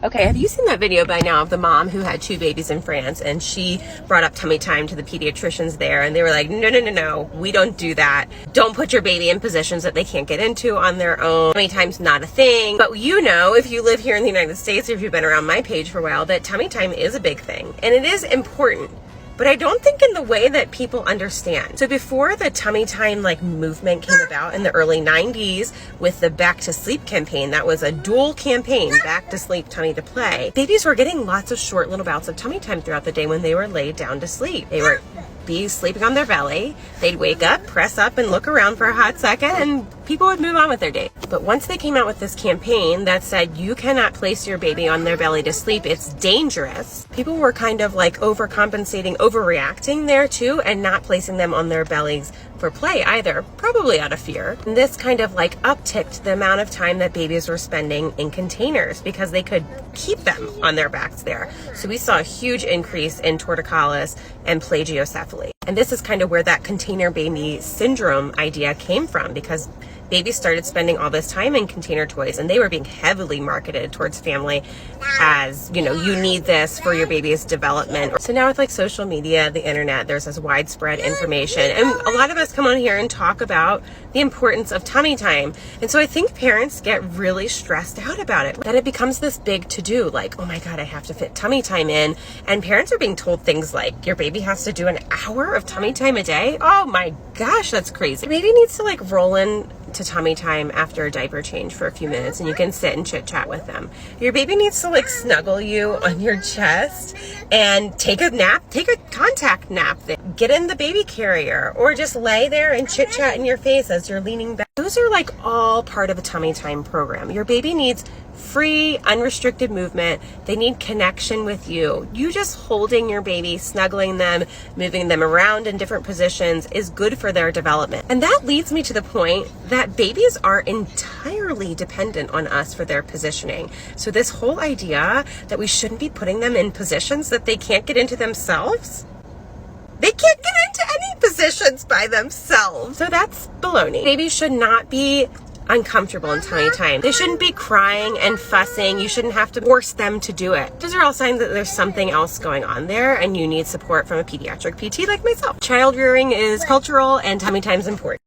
Okay, have you seen that video by now of the mom who had 2 babies in France, and she brought up tummy time to the pediatricians there, and they were like, no, we don't do that. Don't put your baby in positions that they can't get into on their own. Tummy time's not a thing. But you know, if you live here in the United States, or if you've been around my page for a while, that tummy time is a big thing, and it is important. But I don't think in the way that people understand. So before the tummy time movement came about in the early 90s with the Back to Sleep campaign, that was a dual campaign, Back to Sleep, Tummy to Play. Babies were getting lots of short little bouts of tummy time throughout the day when they were laid down to sleep. They were sleeping on their belly. They'd wake up, press up, and look around for a hot second, and people would move on with their day. But once they came out with this campaign that said you cannot place your baby on their belly to sleep, it's dangerous, people were kind of overcompensating, overreacting there too, and not placing them on their bellies for play either, probably out of fear. And this kind of upticked the amount of time that babies were spending in containers because they could keep them on their backs there. So we saw a huge increase in torticollis and plagiocephaly. And this is kind of where that container baby syndrome idea came from, because babies started spending all this time in container toys, and they were being heavily marketed towards family as, you need this for your baby's development. So now with social media, the internet, there's this widespread information, and a lot of us come on here and talk about the importance of tummy time. And so I think parents get really stressed out about it, that it becomes this big to-do, oh my God, I have to fit tummy time in. And parents are being told things like, your baby has to do an hour of tummy time a day? Oh my gosh, that's crazy. Your baby needs to roll in to tummy time after a diaper change for a few minutes, and you can sit and chit chat with them. Your baby needs to snuggle you on your chest and take a nap, take a contact nap, get in the baby carrier, or just lay there and chit chat in your face as you're leaning back. Those are all part of a tummy time program. Your baby needs free, unrestricted movement. They need connection with you. You just holding your baby, snuggling them, moving them around in different positions is good for their development. And that leads me to the point that babies are entirely dependent on us for their positioning. So this whole idea that we shouldn't be putting them in positions that they can't get into themselves, they can't get into any positions by themselves. So that's baloney. Babies should not be uncomfortable in tummy time. They shouldn't be crying and fussing. You shouldn't have to force them to do it. Those are all signs that there's something else going on there, and you need support from a pediatric PT like myself. Child rearing is cultural, and tummy time is important.